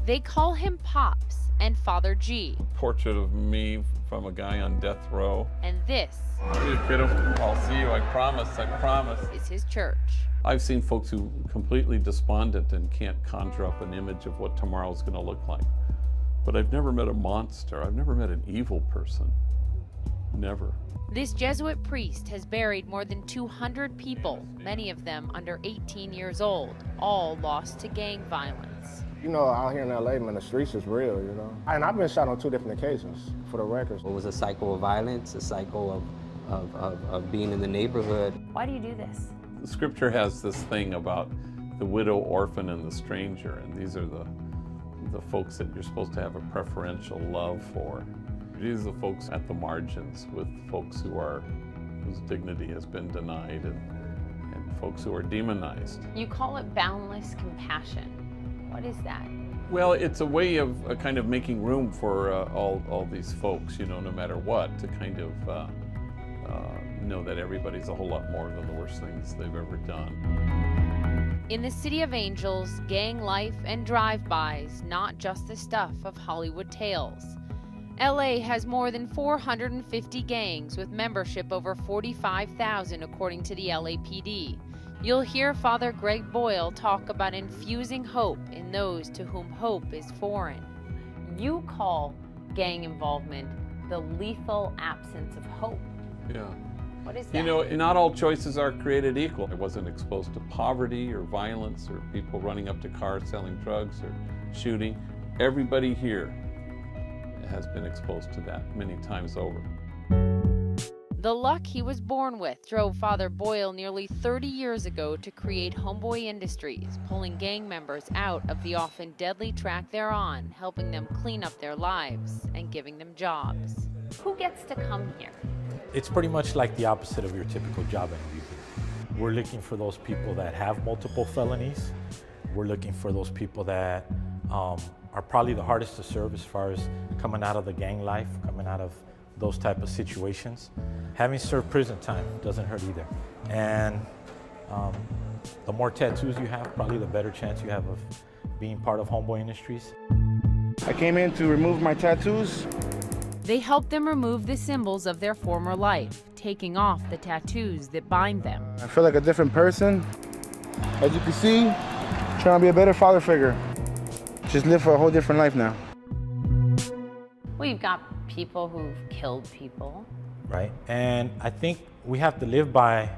They call him Pops and Father G. Portrait of me from a guy on death row. And this Hey, kiddo, I'll see you, I promise, is his church. I've seen folks who completely despondent and can't conjure up an image of what tomorrow's going to look like. But I've never met a monster. I've never met an evil person. Never. This Jesuit priest has buried more than 200 people, many of them under 18 years old, all lost to gang violence. You know, out here in LA, man, the streets is real, you know. And I've been shot on 2 different occasions, for the records. It was a cycle of violence, a cycle of being in the neighborhood. Why do you do this? The scripture has this thing about the widow, orphan, and the stranger, and these are the folks that you're supposed to have a preferential love for. These are the folks at the margins, with folks whose dignity has been denied, and folks who are demonized. You call it boundless compassion. What is that? Well, it's a way of kind of making room for all these folks, you know, no matter what, to kind of know that everybody's a whole lot more than the worst things they've ever done. In the City of Angels, gang life and drive-bys, not just the stuff of Hollywood tales. LA has more than 450 gangs with membership over 45,000 according to the LAPD. You'll hear Father Greg Boyle talk about infusing hope in those to whom hope is foreign. You call gang involvement the lethal absence of hope. Yeah. What is that? You know, not all choices are created equal. I wasn't exposed to poverty or violence or people running up to cars selling drugs or shooting. Everybody here has been exposed to that many times over. The luck he was born with drove Father Boyle nearly 30 years ago to create Homeboy Industries, pulling gang members out of the often deadly track they're on, helping them clean up their lives and giving them jobs. Who gets to come here? It's pretty much like the opposite of your typical job interview. We're looking for those people that have multiple felonies. We're looking for those people that are probably the hardest to serve as far as coming out of the gang life, coming out of those type of situations. Having served prison time doesn't hurt either. And the more tattoos you have, probably the better chance you have of being part of Homeboy Industries. I came in to remove my tattoos. They help them remove the symbols of their former life, taking off the tattoos that bind them. I feel like a different person. As you can see, trying to be a better father figure. Just live for a whole different life now. Well, you've got people who've killed people. Right, and I think we have to live by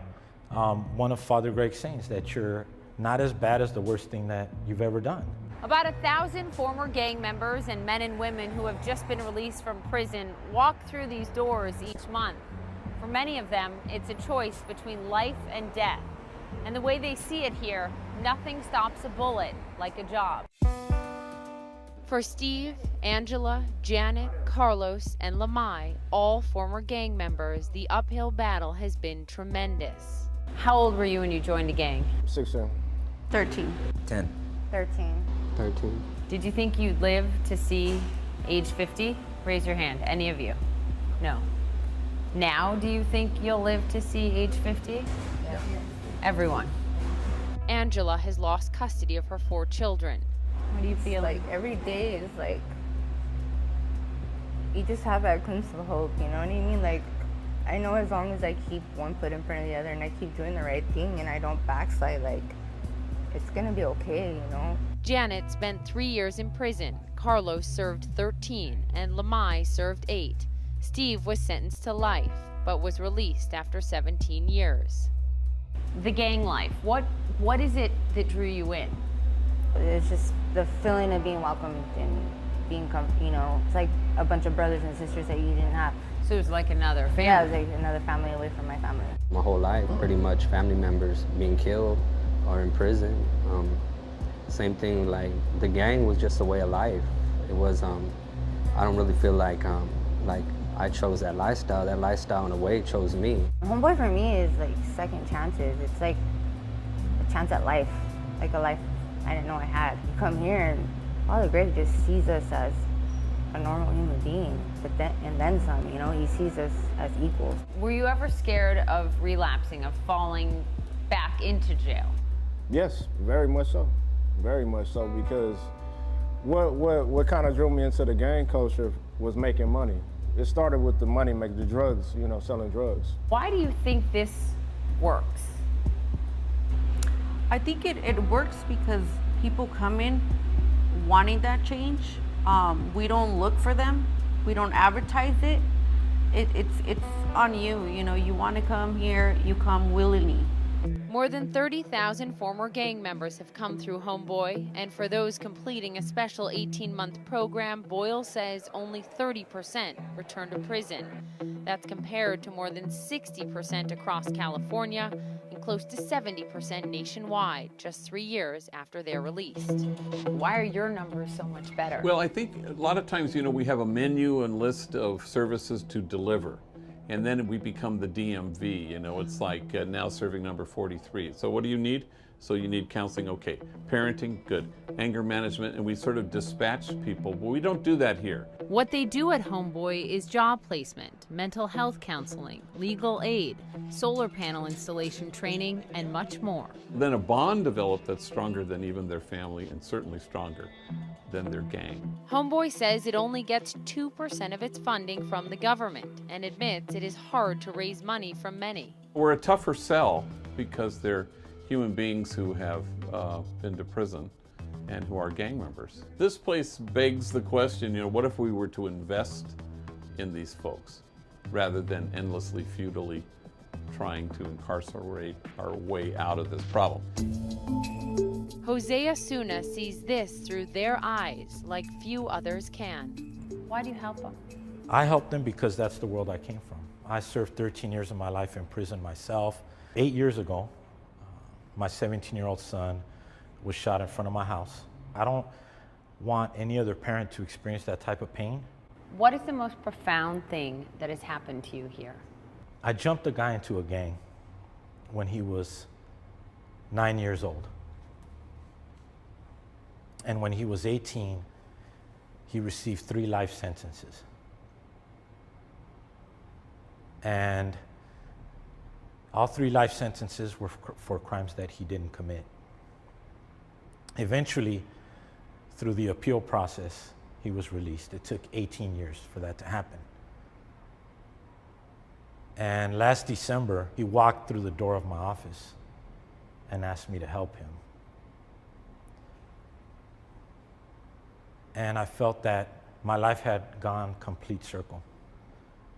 one of Father Greg's sayings, that you're not as bad as the worst thing that you've ever done. About 1,000 former gang members and men and women who have just been released from prison walk through these doors each month. For many of them, it's a choice between life and death. And the way they see it here, nothing stops a bullet like a job. For Steve, Angela, Janet, Carlos, and Lamai, all former gang members, the uphill battle has been tremendous. How old were you when you joined a gang? 16. 13. 10. 13. 13. Did you think you'd live to see age 50? Raise your hand, any of you? No. Now, do you think you'll live to see age 50? Yeah. Everyone. Angela has lost custody of her 4 children. What do you feel Like every day is like, you just have that glimpse of hope, you know what I mean? Like, I know as long as I keep one foot in front of the other and I keep doing the right thing and I don't backslide, like, it's gonna be okay, you know? Janet spent 3 years in prison. Carlos served 13, and Lamai served 8. Steve was sentenced to life, but was released after 17 years. The gang life, what is it that drew you in? It's just the feeling of being welcomed and being, you know, it's like a bunch of brothers and sisters that you didn't have. So it was like another family. Yeah, it was like another family away from my family. My whole life, pretty much family members being killed or in prison. Same thing, like the gang was just a way of life. It was, I don't really feel like I chose that lifestyle. That lifestyle in a way chose me. Homeboy for me is like second chances. It's like a chance at life, like a life I didn't know I had. You come here and Father Greg just sees us as a normal human being, but then some, you know, he sees us as equals. Were you ever scared of relapsing, of falling back into jail? Yes, very much so. Very much so, because What kind of drew me into the gang culture was making money. It started with the money, make the drugs, you know, selling drugs. Why do you think this works? I think it works because people come in wanting that change. We don't look for them. We don't advertise it. It's on you. You know, you want to come here, you come willingly. More than 30,000 former gang members have come through Homeboy, and for those completing a special 18-month program, Boyle says only 30% return to prison. That's compared to more than 60% across California and close to 70% nationwide, just 3 years after they're released. Why are your numbers so much better? Well, I think a lot of times, you know, we have a menu and list of services to deliver. And then we become the DMV, you know, it's like now serving number 43. So what do you need? So you need counseling, okay. Parenting, good. Anger management, and we sort of dispatch people, but we don't do that here. What they do at Homeboy is job placement, mental health counseling, legal aid, solar panel installation training, and much more. Then a bond developed that's stronger than even their family and certainly stronger than their gang. Homeboy says it only gets 2% of its funding from the government and admits it is hard to raise money from many. We're a tougher sell because they're human beings who have been to prison and who are gang members. This place begs the question, you know, what if we were to invest in these folks rather than endlessly, futilely trying to incarcerate our way out of this problem? Jose Asuna sees this through their eyes like few others can. Why do you help them? I help them because that's the world I came from. I served 13 years of my life in prison myself. 8 years ago, my 17-year-old son was shot in front of my house. I don't want any other parent to experience that type of pain. What is the most profound thing that has happened to you here? I jumped a guy into a gang when he was 9 years old. And when he was 18, he received 3 life sentences. And all 3 life sentences were for crimes that he didn't commit. Eventually, through the appeal process, he was released. It took 18 years for that to happen. And last December, he walked through the door of my office and asked me to help him. And I felt that my life had gone complete circle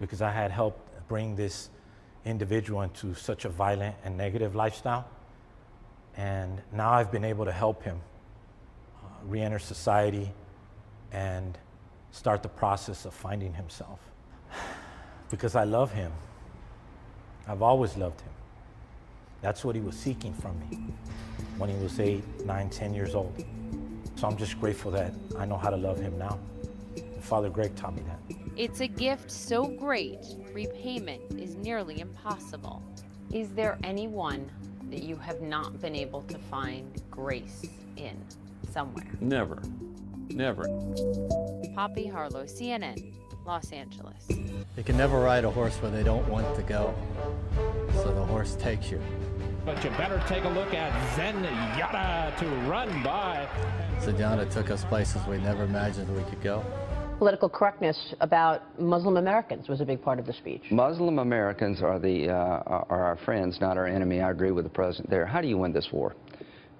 because I had helped bring this individual into such a violent and negative lifestyle. And now I've been able to help him re-enter society and start the process of finding himself. Because I love him. I've always loved him. That's what he was seeking from me when he was 8, 9, 10 years old. So I'm just grateful that I know how to love him now. And Father Greg taught me that. It's a gift so great, repayment is nearly impossible. Is there anyone that you have not been able to find grace in somewhere? Never, never. Poppy Harlow, CNN, Los Angeles. You can never ride a horse where they don't want to go, so the horse takes you. But you better take a look at Zenyatta to run by. Zenyatta took us places we never imagined we could go. Political correctness about Muslim Americans was a big part of the speech. Muslim Americans are our friends, not our enemy. I agree with the president there. How do you win this war?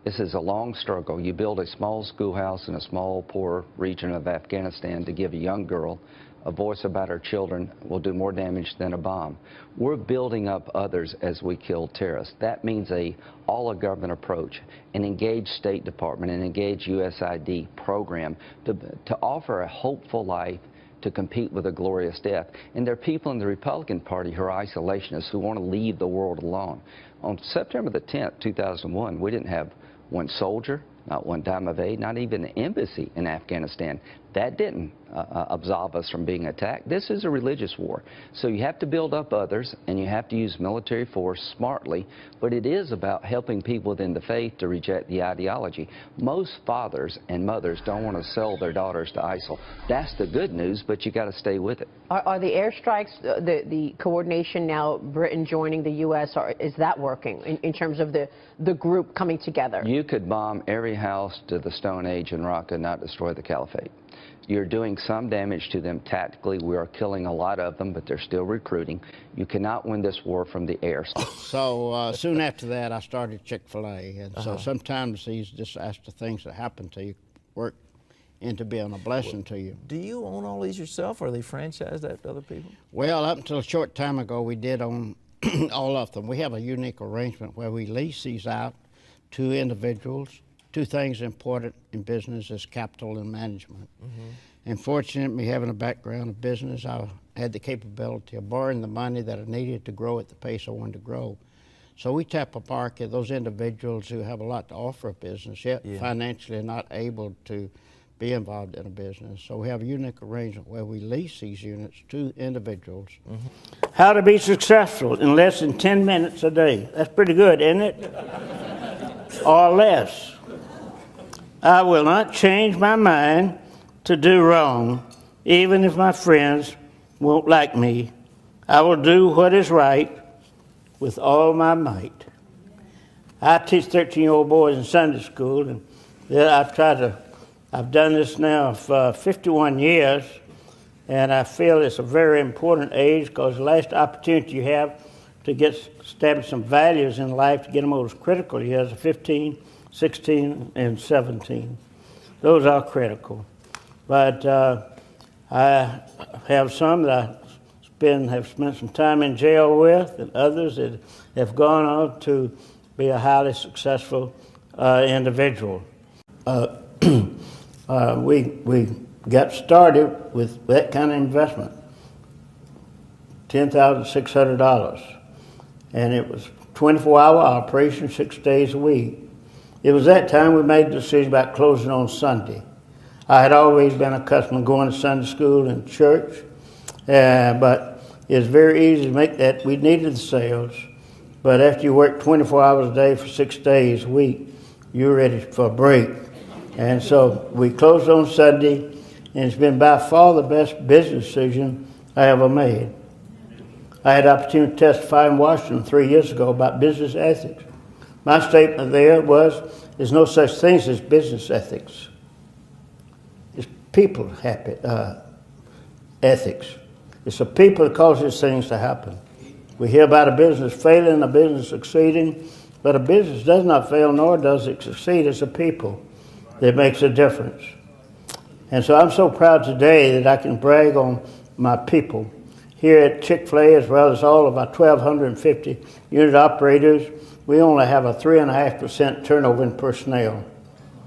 This is a long struggle. You build a small schoolhouse in a small, poor region of Afghanistan to give a young girl a voice about her children will do more damage than a bomb. We're building up others as we kill terrorists. That means a all-of-government approach, an engaged State Department, an engaged USAID program to offer a hopeful life to compete with a glorious death. And there are people in the Republican Party who are isolationists who want to leave the world alone. On September the 10th, 2001, we didn't have one soldier, not one dime of aid, not even an embassy in Afghanistan. That didn't absolve us from being attacked. This is a religious war. So you have to build up others, and you have to use military force smartly, but it is about helping people within the faith to reject the ideology. Most fathers and mothers don't want to sell their daughters to ISIL. That's the good news, but you got to stay with it. Are the airstrikes, the coordination now, Britain joining the U.S., is that working in terms of the group coming together? You could bomb every house to the Stone Age in Iraq and not destroy the caliphate. You're doing some damage to them tactically. We are killing a lot of them, but they're still recruiting. You cannot win this war from the air. So soon after that, I started Chick-fil-A. And so sometimes these disaster things that happen to you work into being a blessing to you. Do you own all these yourself, or are they franchised out to other people? Well, up until a short time ago, we did own all of them. We have a unique arrangement where we lease these out to individuals. Two things important in business is capital and management. And fortunately, having a background of business, I had the capability of borrowing the money that I needed to grow at the pace I wanted to grow. So we tap a market, those individuals who have a lot to offer a business, yet financially not able to be involved in a business. So we have a unique arrangement where we lease these units to individuals. How to be successful in less than 10 minutes a day. That's pretty good, isn't it? Or less. I will not change my mind to do wrong, even if my friends won't like me. I will do what is right with all my might. I teach 13-year-old boys in Sunday school, and I've done this now for 51 years, and I feel it's a very important age because the last opportunity you have to establish some values in life, to get them over critical years, are 15, 16, and 17. Those are critical. But I have some that have spent some time in jail with, and others that have gone on to be a highly successful individual. We got started with that kind of investment, $10,600, and it was 24-hour operation, 6 days a week. It was that time we made the decision about closing on Sunday. I had always been accustomed to going to Sunday school and church, but it was very easy to make that. We needed the sales, but after you work 24 hours a day for 6 days a week, you're ready for a break. And so we closed on Sunday, and it's been by far the best business decision I ever made. I had the opportunity to testify in Washington 3 years ago about business ethics. My statement there was, there's no such thing as business ethics. It's people ethics. It's the people that causes things to happen. We hear about a business failing, a business succeeding, but a business does not fail, nor does it succeed. It's the people that makes a difference. And so I'm so proud today that I can brag on my people here at Chick-fil-A, as well as all of our 1,250 unit operators. We only have a 3.5% turnover in personnel.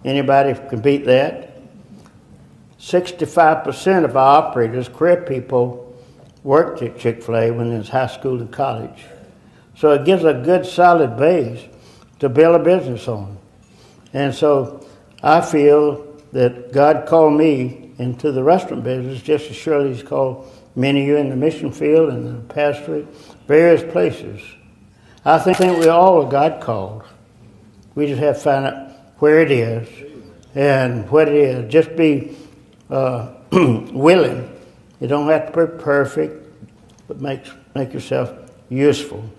Anybody can beat that? 65% of our operators, career people, worked at Chick-fil-A when in high school and college. So it gives a good solid base to build a business on. And so I feel that God called me into the restaurant business just as surely He's called many of you in the mission field and the pastorate, various places. I think we all are God called. We just have to find out where it is and what it is. Just be willing. You don't have to be perfect, but make yourself useful.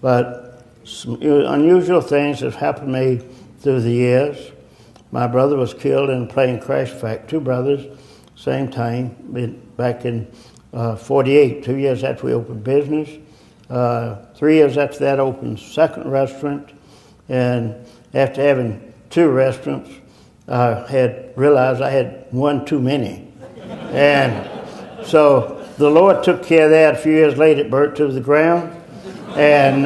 But some unusual things have happened to me through the years. My brother was killed in a plane crash. In fact, two brothers, same time, back in 48, 2 years after we opened business. 3 years after that, I opened the second restaurant. And after having two restaurants, I had realized I had one too many. And so the Lord took care of that. A few years later, it burnt to the ground. And